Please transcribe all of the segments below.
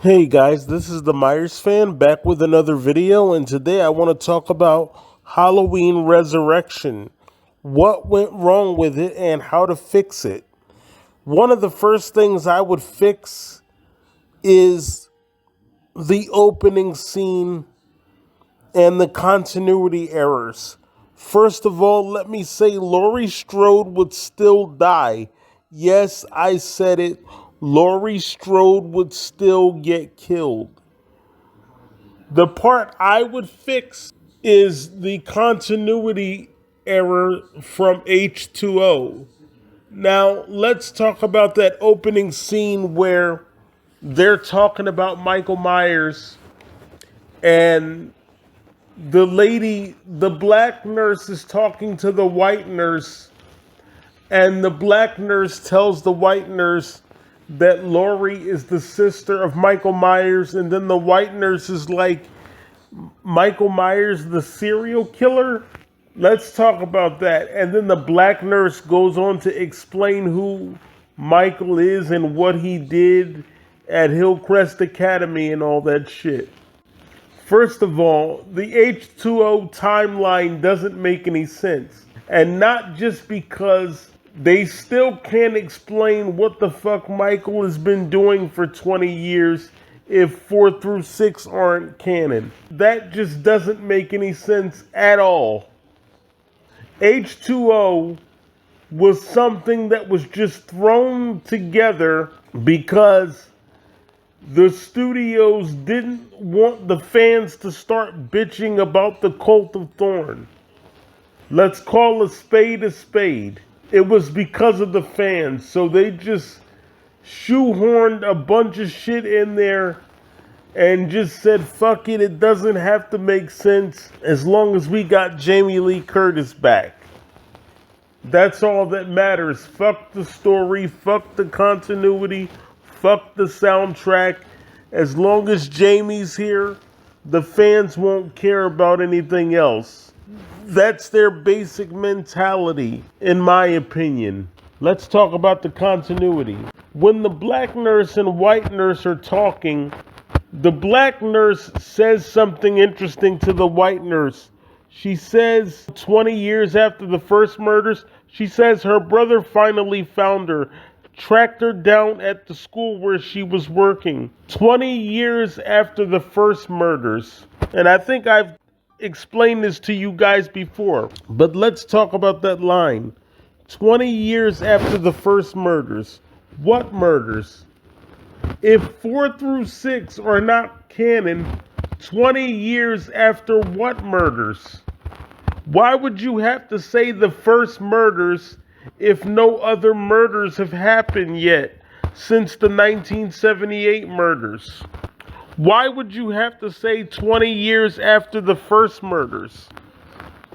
Hey guys, this is the Myers fan back with another video, and today I want to talk about Halloween Resurrection. What went wrong with it and how to fix it. One of the first things I would fix is the opening scene and the continuity errors. First of all, let me say Laurie Strode would still die. Yes, I said it. Laurie Strode would still get killed. The part I would fix is the continuity error from H20. Now, let's talk about that opening scene where they're talking about Michael Myers and the black nurse is talking to the white nurse, and the black nurse tells the white nurse that Laurie is the sister of Michael Myers, and then the white nurse is like, Michael Myers, the serial killer? Let's talk about that. And then the black nurse goes on to explain who Michael is and what he did at Hillcrest Academy and all that shit. First of all, the H20 timeline doesn't make any sense. And not just because they still can't explain what the fuck Michael has been doing for 20 years if 4 through 6 aren't canon. That just doesn't make any sense at all. H20 was something that was just thrown together because the studios didn't want the fans to start bitching about the Cult of Thorn. Let's call a spade a spade. It was because of the fans, so they just shoehorned a bunch of shit in there and just said, fuck it, it doesn't have to make sense as long as we got Jamie Lee Curtis back. That's all that matters. Fuck the story, fuck the continuity, fuck the soundtrack. As long as Jamie's here, the fans won't care about anything else. That's their basic mentality, in my opinion. Let's talk about the continuity. When the black nurse and white nurse are talking, the black nurse says something interesting to the white nurse. She says 20 years after the first murders, she says her brother finally found her, tracked her down at the school where she was working. 20 years after the first murders. And I think I've explained this to you guys before, but let's talk about that line. 20 years after the first murders. What murders? If 4 through 6 are not canon, 20 years after what murders? Why would you have to say the first murders if no other murders have happened yet since the 1978 murders? Why would you have to say 20 years after the first murders?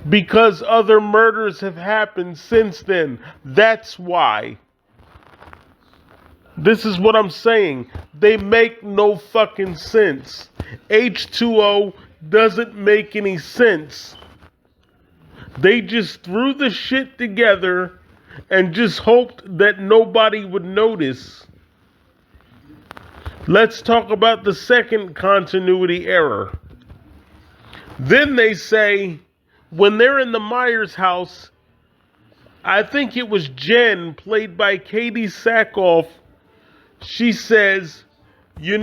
Because other murders have happened since then. That's why. This is what I'm saying. They make no fucking sense. H20 doesn't make any sense. They just threw the shit together and just hoped that nobody would notice. Let's talk about the second continuity error. Then they say, when they're in the Myers house, I think it was Jen, played by Katie Sackhoff. She says, she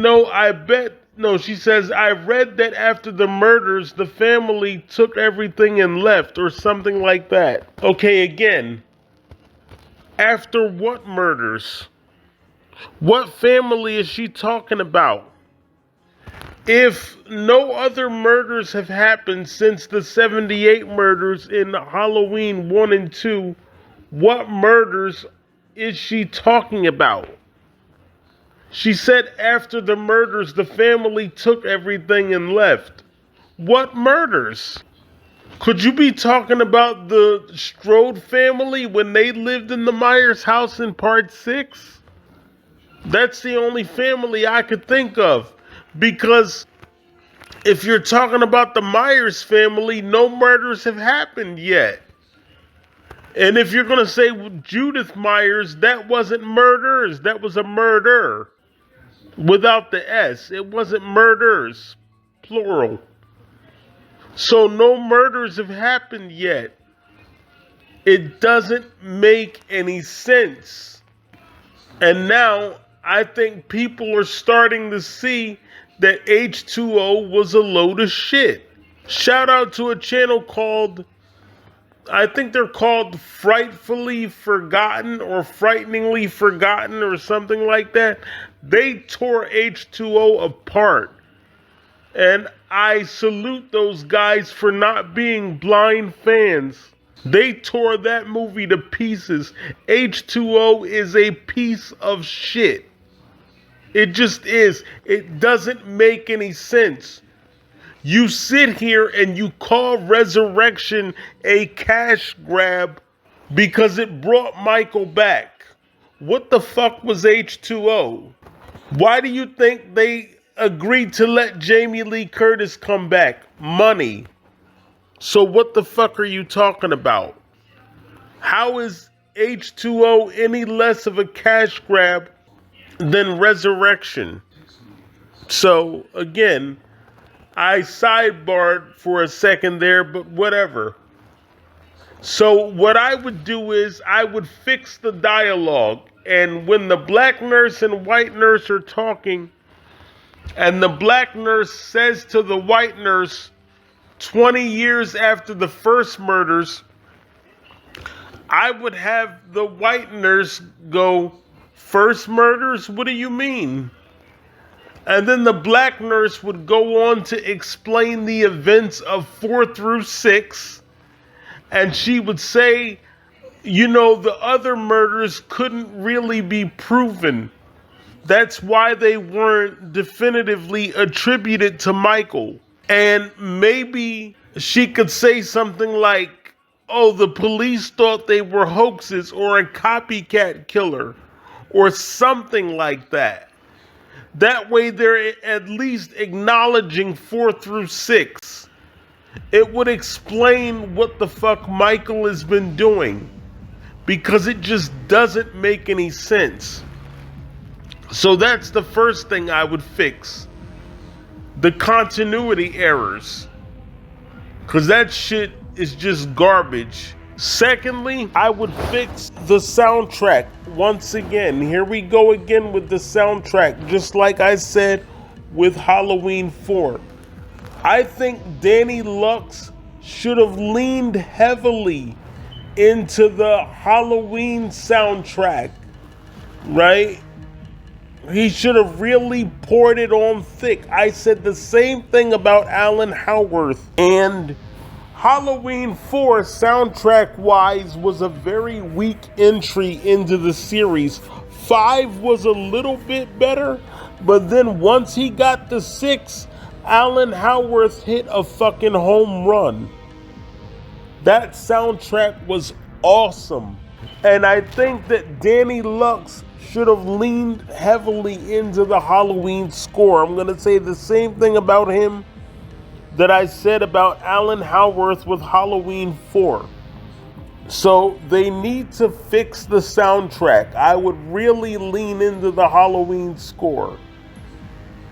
says, I read that after the murders, the family took everything and left, or something like that. Okay, again, after what murders? What family is she talking about? If no other murders have happened since the 78 murders in Halloween 1 and 2, what murders is she talking about? She said after the murders, the family took everything and left. What murders? Could you be talking about the Strode family when they lived in the Myers house in part 6? That's the only family I could think of. Because if you're talking about the Myers family, no murders have happened yet. And if you're going to say Judith Myers, that wasn't murders, that was a murder. without the S. It wasn't murders, plural. So no murders have happened yet. It doesn't make any sense. And now I think people are starting to see that H2O was a load of shit. Shout out to a channel called, I think they're called Frightfully Forgotten or Frighteningly Forgotten or something like that. They tore H2O apart. And I salute those guys for not being blind fans. They tore that movie to pieces. H2O is a piece of shit. It just is. It doesn't make any sense. You sit here and you call Resurrection a cash grab because it brought Michael back. What the fuck was H2O? Why do you think they agreed to let Jamie Lee Curtis come back? Money. So what the fuck are you talking about? How is H2O any less of a cash grab than Resurrection? So again, I sidebarred for a second there, but whatever. So what I would do is I would fix the dialogue. And when the black nurse and white nurse are talking, and the black nurse says to the white nurse, 20 years after the first murders, I would have the white nurse go, first murders? What do you mean? And then the black nurse would go on to explain the events of 4 through 6. And she would say, you know, the other murders couldn't really be proven. That's why they weren't definitively attributed to Michael. And maybe she could say something like, oh, the police thought they were hoaxes or a copycat killer or something like that. That way they're at least acknowledging 4 through 6. It would explain what the fuck Michael has been doing, because it just doesn't make any sense. So that's the first thing I would fix. The continuity errors. Because that shit is just garbage. Secondly, I would fix the soundtrack. Once again, here we go again with the soundtrack. Just like I said with Halloween 4. I think Danny Lux should have leaned heavily into the Halloween soundtrack, right? He should have really poured it on thick. I said the same thing about Alan Howarth. And Halloween 4, soundtrack-wise, was a very weak entry into the series. 5 was a little bit better, but then once he got to 6, Alan Howarth hit a fucking home run. That soundtrack was awesome. And I think that Danny Lux should have leaned heavily into the Halloween score. I'm going to say the same thing about him that I said about Alan Howarth with Halloween 4. So they need to fix the soundtrack. I would really lean into the Halloween score.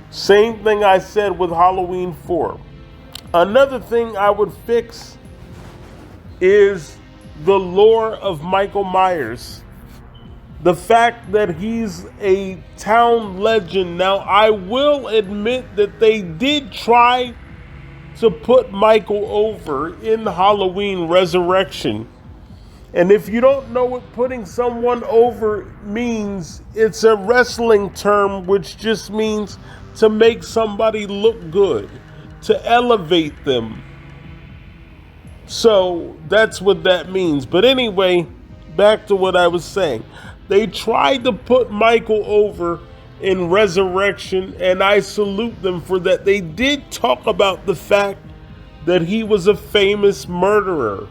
Same thing I said with Halloween 4. Another thing I would fix is the lore of Michael Myers. The fact that he's a town legend. Now, I will admit that they did try to put Michael over in Halloween Resurrection. And if you don't know what putting someone over means, it's a wrestling term which just means to make somebody look good, to elevate them. So that's what that means. But anyway, back to what I was saying. They tried to put Michael over in Resurrection, and I salute them for that. They did talk about the fact that he was a famous murderer.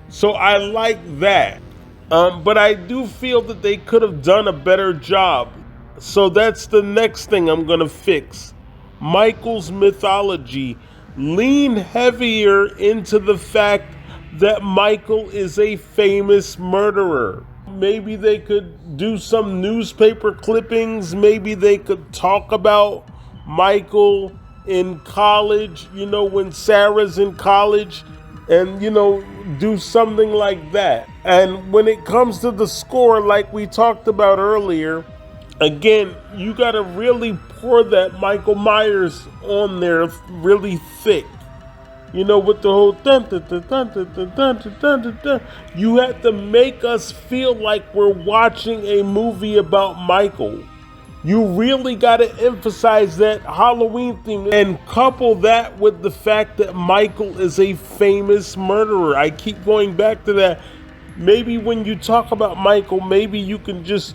So I like that. But I do feel that they could have done a better job. So that's the next thing I'm going to fix. Michael's mythology. Lean heavier into the fact that Michael is a famous murderer. maybe they could do some newspaper clippings. Maybe they could talk about Michael in college, when Sarah's in college, and, do something like that. And when it comes to the score, like we talked about earlier, again, you got to really pour that Michael Myers on there really thick. With the whole dun, dun, dun, dun, dun, dun, dun, dun, dun, dun. You have to make us feel like we're watching a movie about Michael. You really got to emphasize that Halloween theme and couple that with the fact that Michael is a famous murderer. I keep going back to that. Maybe when you talk about Michael, maybe you can just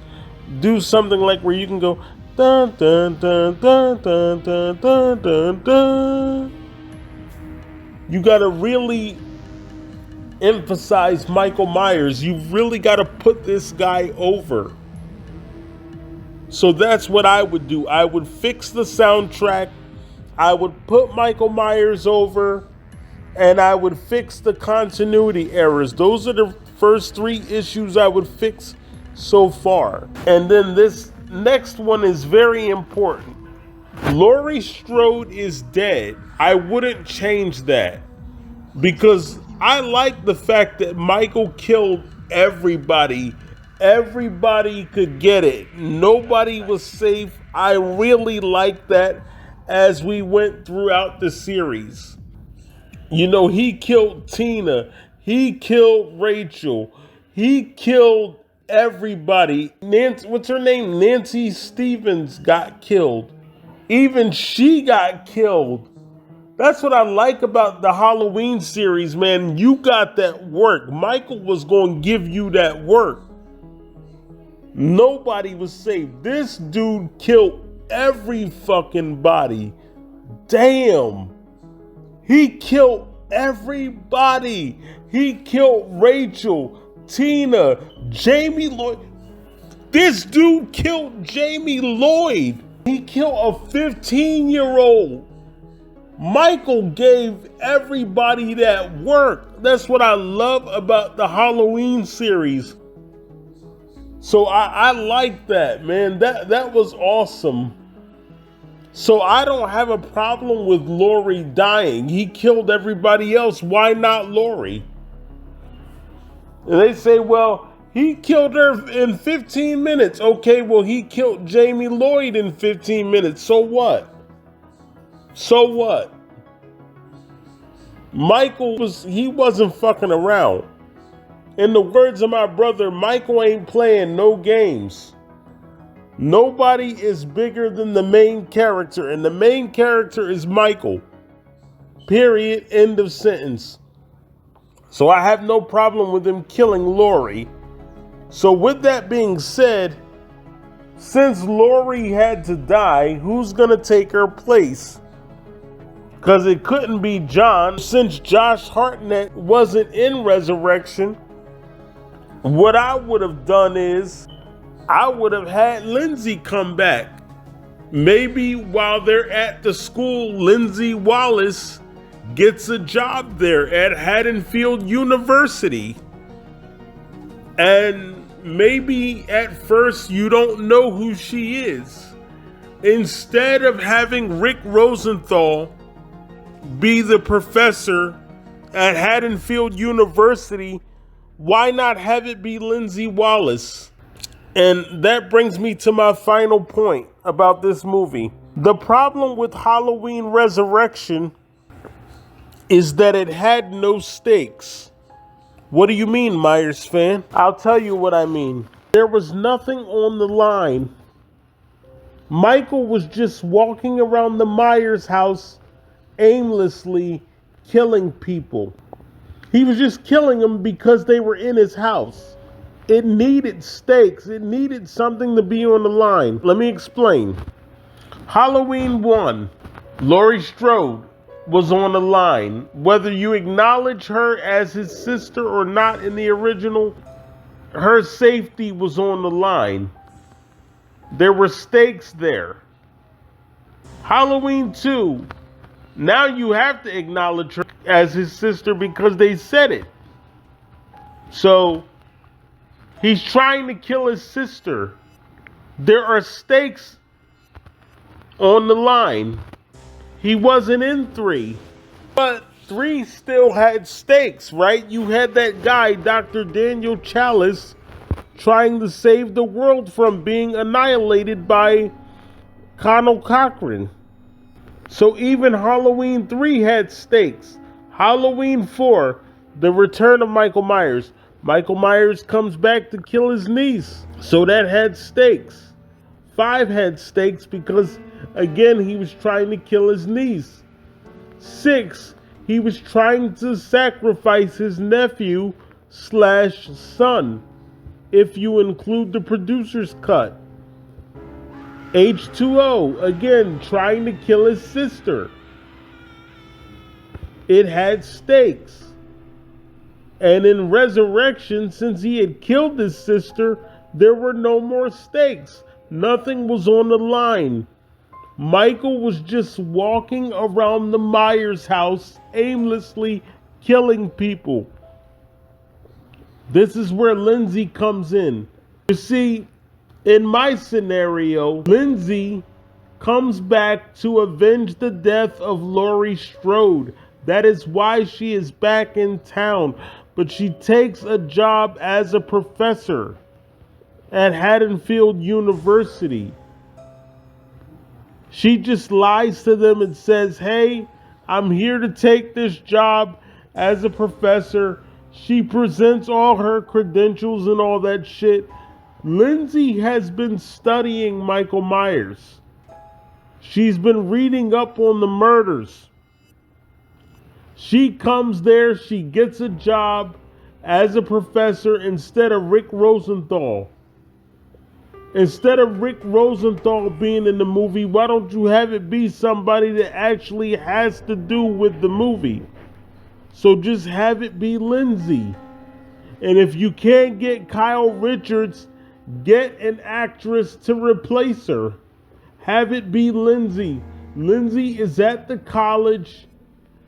do something like where you can go dun dun dun dun dun dun dun dun dun. You got to really emphasize Michael Myers. You really got to put this guy over. So that's what I would do. I would fix the soundtrack. I would put Michael Myers over. And I would fix the continuity errors. Those are the first 3 issues I would fix so far. And then this next one is very important. Laurie Strode is dead. I wouldn't change that. Because I like the fact that Michael killed everybody. Everybody could get it. Nobody was safe. I really like that as we went throughout the series. He killed Tina. He killed Rachel. He killed everybody. What's her name? Nancy Stevens got killed. Even she got killed. That's what I like about the Halloween series, man. You got that work. Michael was going to give you that work. Nobody was safe. This dude killed every fucking body. Damn. He killed everybody. He killed Rachel, Tina, Jamie Lloyd. This dude killed Jamie Lloyd. He killed a 15-year-old. Michael gave everybody that work. That's what I love about the Halloween series. So I like that, man. That was awesome. So I don't have a problem with Laurie dying. He killed everybody else. Why not Laurie? And they say, well, he killed her in 15 minutes. Okay, well, he killed Jamie Lloyd in 15 minutes. So what? So what? Michael wasn't fucking around. In the words of my brother, Michael ain't playing no games. Nobody is bigger than the main character, and the main character is Michael. Period. End of sentence. So I have no problem with him killing Laurie. So with that being said, since Laurie had to die, who's gonna take her place? Because it couldn't be John. Since Josh Hartnett wasn't in Resurrection, what I would have done is I would have had Lindsay come back. Maybe while they're at the school, Lindsay Wallace gets a job there at Haddonfield University. And maybe at first you don't know who she is. Instead of having Rick Rosenthal be the professor at Haddonfield University, why not have it be Lindsay Wallace? And that brings me to my final point about this movie. The problem with Halloween Resurrection is that it had no stakes. What do you mean, Myers fan? I'll tell you what I mean. There was nothing on the line. Michael was just walking around the Myers house aimlessly killing people. He was just killing them because they were in his house. It needed stakes. It needed something to be on the line. Let me explain. Halloween 1, Laurie Strode was on the line. Whether you acknowledge her as his sister or not in the original, her safety was on the line. There were stakes there. Halloween 2, now you have to acknowledge her as his sister because they said it. So He's trying to kill his sister. There are stakes on the line. He wasn't in 3. But 3 still had stakes, right? You had that guy, Dr. Daniel Chalice, trying to save the world from being annihilated by Connell Cochran. So even Halloween 3 had stakes. Halloween 4, the return of Michael Myers. Michael Myers comes back to kill his niece. So that had stakes. 5 had stakes because, again, he was trying to kill his niece. 6, he was trying to sacrifice his nephew / son, if you include the producer's cut. H20, again, trying to kill his sister. It had stakes. And in Resurrection, since he had killed his sister, there were no more stakes. Nothing was on the line. Michael was just walking around the Myers house, aimlessly killing people. This is where Lindsay comes in. You see, in my scenario, Lindsay comes back to avenge the death of Laurie Strode. That is why she is back in town. But she takes a job as a professor at Haddonfield University. She just lies to them and says, hey, I'm here to take this job as a professor. She presents all her credentials and all that shit. Lindsay has been studying Michael Myers. She's been reading up on the murders. She comes there, she gets a job as a professor instead of Rick Rosenthal. Instead of Rick Rosenthal being in the movie, why don't you have it be somebody that actually has to do with the movie? So just have it be Lindsay. And if you can't get Kyle Richards, get an actress to replace her. Have it be Lindsay. Lindsay is at the college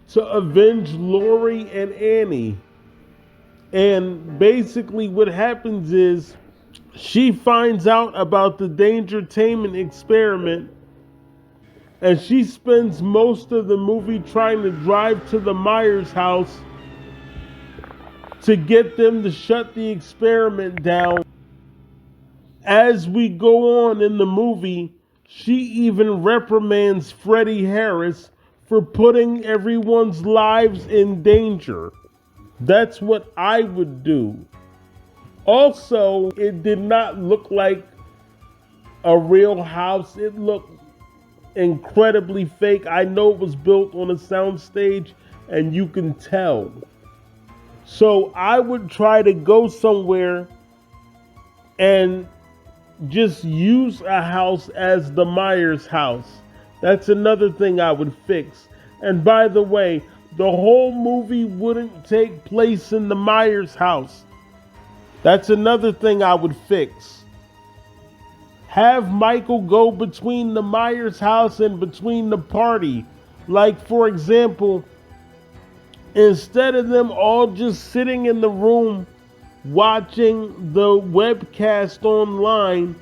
to avenge Laurie and Annie. And basically what happens is she finds out about the DangerTainment experiment, and she spends most of the movie trying to drive to the Myers house to get them to shut the experiment down. As we go on in the movie, she even reprimands Freddie Harris for putting everyone's lives in danger. That's what I would do. Also, it did not look like a real house. It looked incredibly fake. I know it was built on a soundstage, and you can tell. So I would try to go somewhere and just use a house as the Myers house. That's another thing I would fix. And by the way, the whole movie wouldn't take place in the Myers house. That's another thing I would fix. Have Michael go between the Myers house and between the party. Like, for example, instead of them all just sitting in the room watching the webcast online,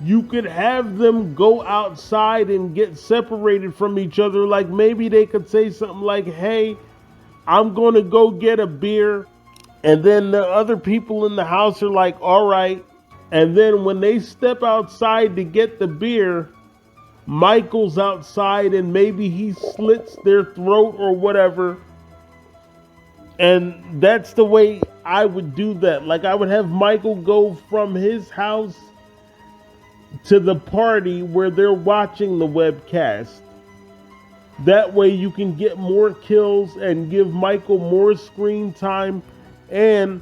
you could have them go outside and get separated from each other. Like maybe they could say something like, hey, I'm going to go get a beer. And then the other people in the house are like, all right. And then when they step outside to get the beer, Michael's outside and maybe he slits their throat or whatever. And that's the way I would do that. Like I would have Michael go from his house to the party where they're watching the webcast. That way you can get more kills and give Michael more screen time, and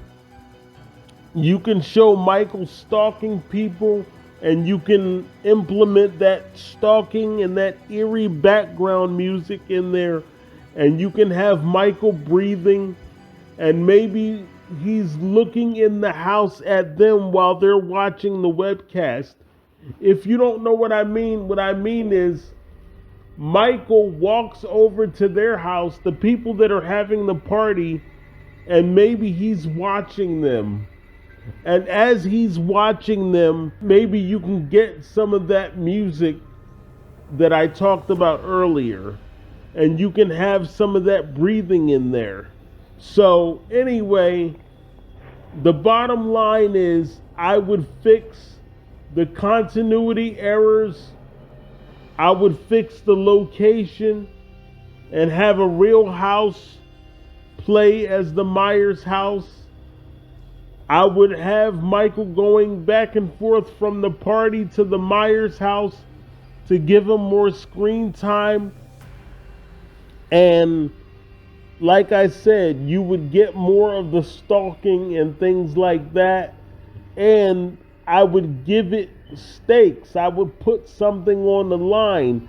you can show Michael stalking people, and you can implement that stalking and that eerie background music in there, and you can have Michael breathing, and maybe he's looking in the house at them while they're watching the webcast. If you don't know what I mean is Michael walks over to their house, the people that are having the party, and maybe he's watching them. And as he's watching them, maybe you can get some of that music that I talked about earlier, and you can have some of that breathing in there. So, anyway, the bottom line is I would fix the continuity errors, I would fix the location, and have a real house play as the Myers house. I would have Michael going back and forth from the party to the Myers house to give him more screen time. And like I said, you would get more of the stalking and things like that. And I would give it stakes. I would put something on the line.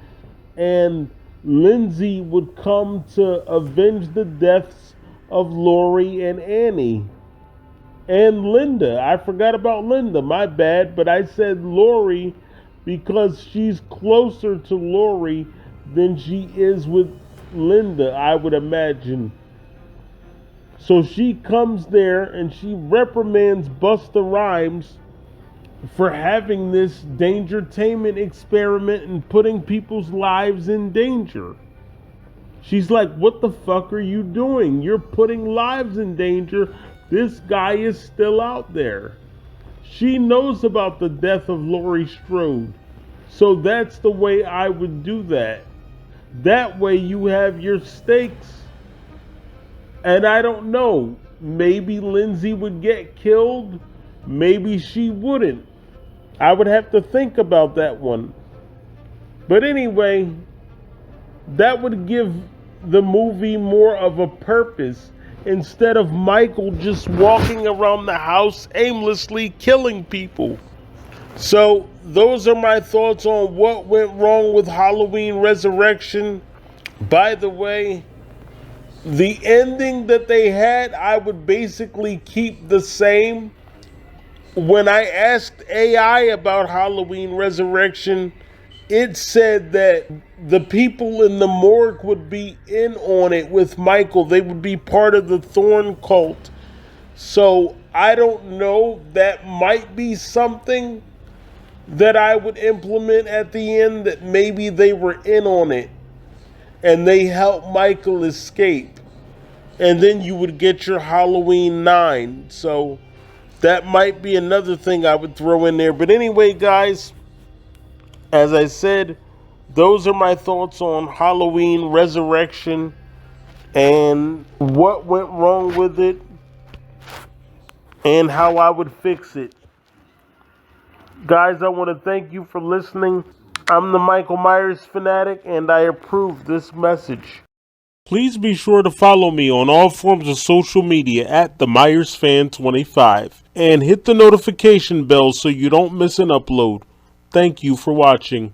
And Lindsay would come to avenge the deaths of Laurie and Annie. And Linda. I forgot about Linda, my bad. But I said Laurie because she's closer to Laurie than she is with Linda, I would imagine. So she comes there and she reprimands Busta Rhymes for having this DangerTainment experiment and putting people's lives in danger. She's like, what the fuck are you doing? You're putting lives in danger. This guy is still out there. She knows about the death of Laurie Strode. So that's the way I would do that. That way you have your stakes. And I don't know. Maybe Lindsay would get killed. Maybe she wouldn't. I would have to think about that one. But anyway, that would give the movie more of a purpose instead of Michael just walking around the house aimlessly killing people. So those are my thoughts on what went wrong with Halloween Resurrection. By the way, the ending that they had, I would basically keep the same. When I asked AI about Halloween Resurrection, it said that the people in the morgue would be in on it with Michael. They would be part of the Thorn cult. So I don't know. That might be something that I would implement at the end, that maybe they were in on it and they helped Michael escape. And then you would get your Halloween 9. So that might be another thing I would throw in there. But anyway, guys, as I said, those are my thoughts on Halloween Resurrection and what went wrong with it and how I would fix it. Guys, I want to thank you for listening. I'm the Michael Myers fanatic, and I approve this message. Please be sure to follow me on all forms of social media at the Myers Fan 25 and hit the notification bell so you don't miss an upload. Thank you for watching.